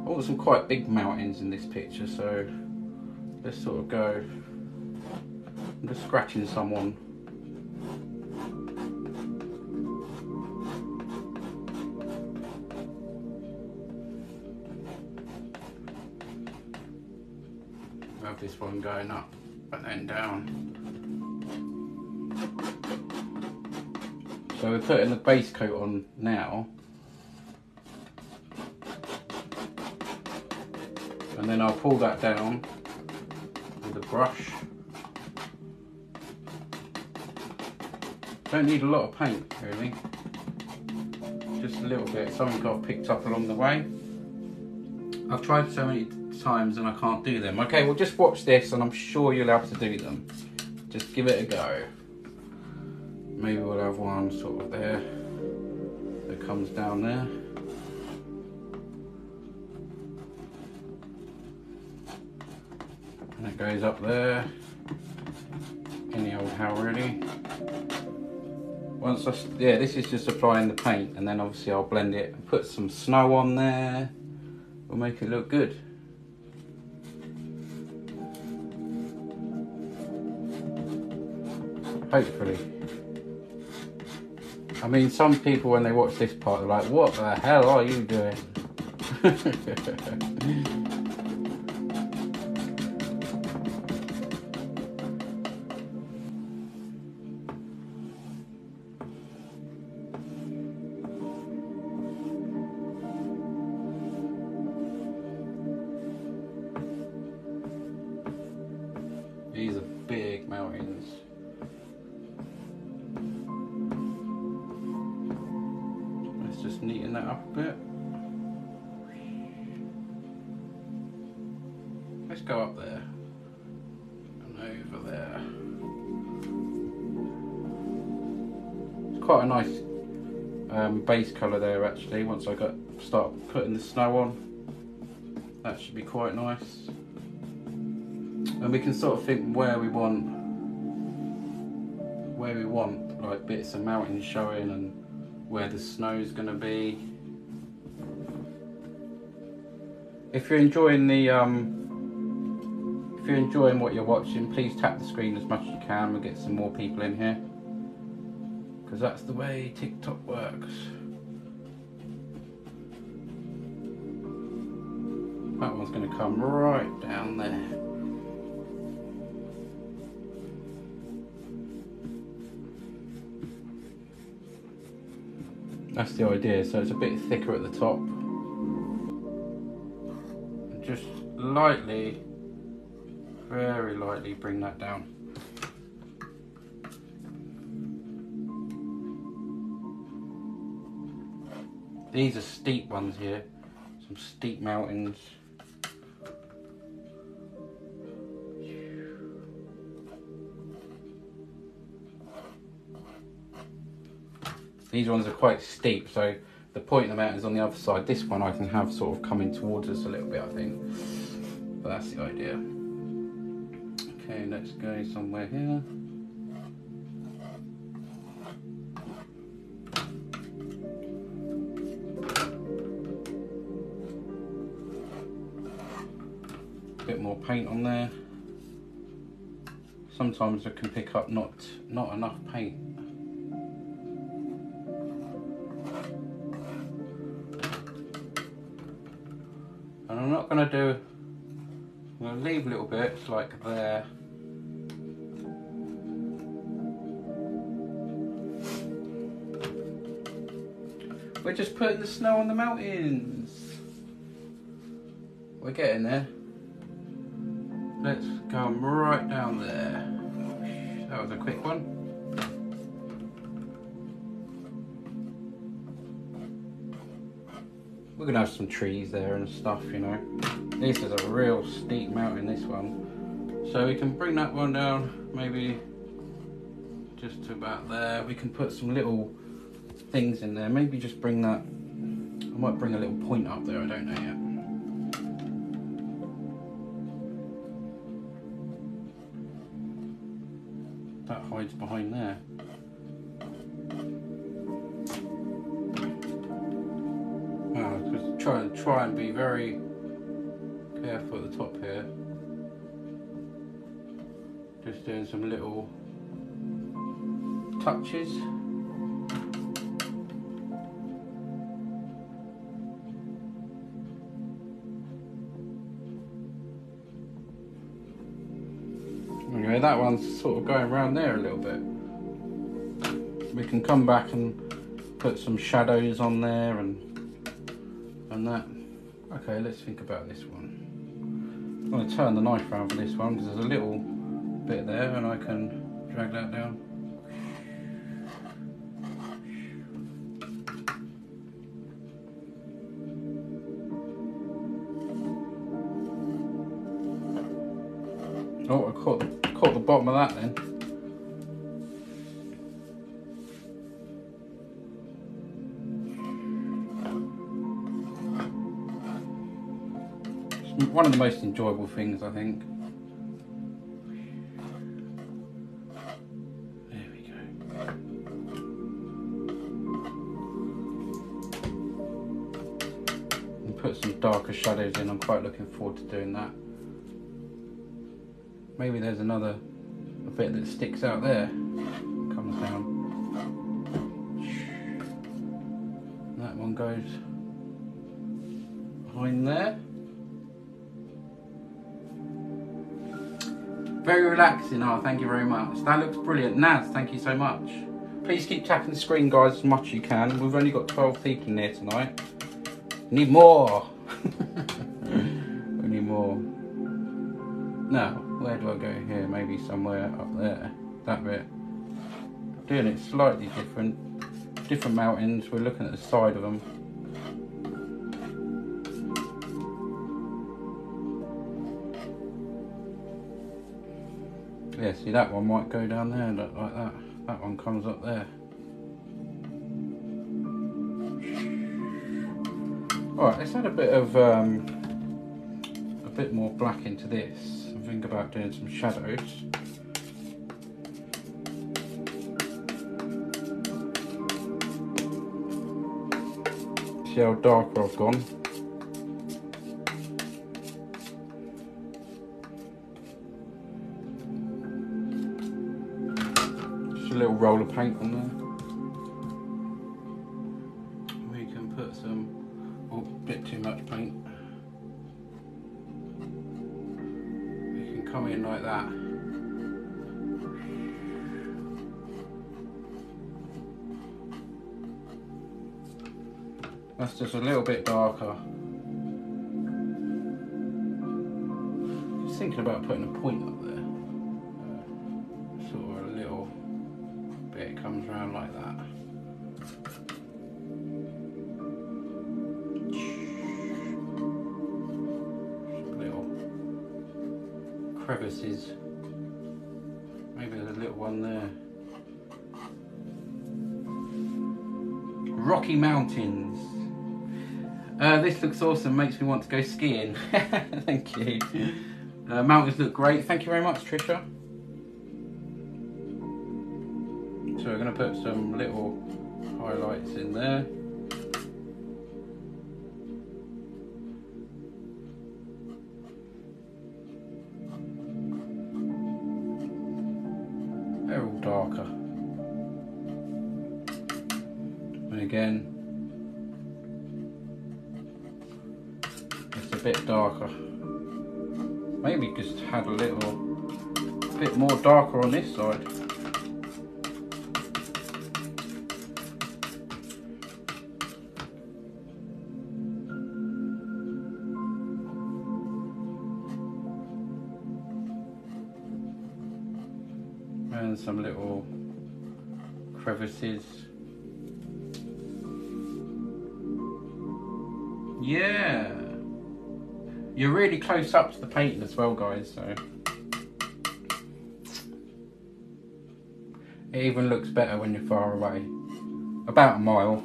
I want some quite big mountains in this picture, so let's sort of go. I'm just scratching someone. We'll have this one going up and then down. So we're putting the base coat on now. And then I'll pull that down with a brush. Don't need a lot of paint really, just a little bit, something I've picked up along the way. I've tried so many times and I can't do them. Okay, well just watch this and I'm sure you'll have to do them. Just give it a go. Maybe we'll have one sort of there that comes down there. And it goes up there. Any old how really. Once this is just applying the paint, and then obviously I'll blend it and put some snow on there. We'll make it look good. Hopefully. I mean, some people when they watch this part are like, what the hell are you doing? These are big mountains. Let's just neaten that up a bit. Let's go up there and over there. It's quite a nice base colour there actually. Once I start putting the snow on, that should be quite nice. And we can sort of think where we want like bits of mountains showing and where the snow's going to be. If you're enjoying what you're watching, please tap the screen as much as you can. We'll get some more people in here, because that's the way TikTok works. That one's going to come right down there. That's the idea, so it's a bit thicker at the top. And just lightly, very lightly bring that down. These are steep ones here, some steep mountains. These ones are quite steep, so the point of the mountain is on the other side. This one I can have sort of coming towards us a little bit, I think. But that's the idea. Okay, let's go somewhere here. A bit more paint on there. Sometimes I can pick up not enough paint. And I'm not going to do, I'm going to leave little bits like there. We're just putting the snow on the mountains. We're getting there. Let's come right down there. That was a quick one. We're gonna have some trees there and stuff, you know. This is a real steep mountain, this one. So we can bring that one down, maybe just to about there. We can put some little things in there. Maybe just bring that, I might bring a little point up there, I don't know yet. That hides behind there. Just try and be very Careful at the top here. Just doing some little touches. Anyway, that one's sort of going around there a little bit. We can come back and put some shadows on there and that. Okay, let's think about this one. I'm going to turn the knife around for this one because there's a little bit there and I can drag that down. Oh, I caught the bottom of that then. It's one of the most enjoyable things, I think. There we go. And put some darker shadows in. I'm quite looking forward to doing that. Maybe there's a bit that sticks out there, comes down. That one goes behind there. Very relaxing. Oh, thank you very much. That looks brilliant. Naz, thank you so much. Please keep tapping the screen, guys, as much as you can. We've only got 12 people in there tonight. Need more. We need more. Now, where do I go here? Maybe somewhere up there. That bit. Doing it slightly different. Different mountains. We're looking at the side of them. Yeah, see, that one might go down there like that. That one comes up there. Alright, let's add a bit of a bit more black into this. And think about doing some shadows. See how darker I've gone. A little roll of paint on there. We can put some, oh, a bit too much paint. We can come in like that. That's just a little bit darker. Just thinking about putting a point up there. Sort of a little bit comes around like that. Little crevices. Maybe there's a little one there. Rocky Mountains. This looks awesome, makes me want to go skiing. Thank you. Mountains look great. Thank you very much, Trisha. So we're going to put some little highlights in there. They're all darker. And again, it's a bit darker. Maybe just had a little bit more darker on this side. And some little crevices. Yeah, you're really close up to the painting as well, guys, so it even looks better when you're far away, about a mile.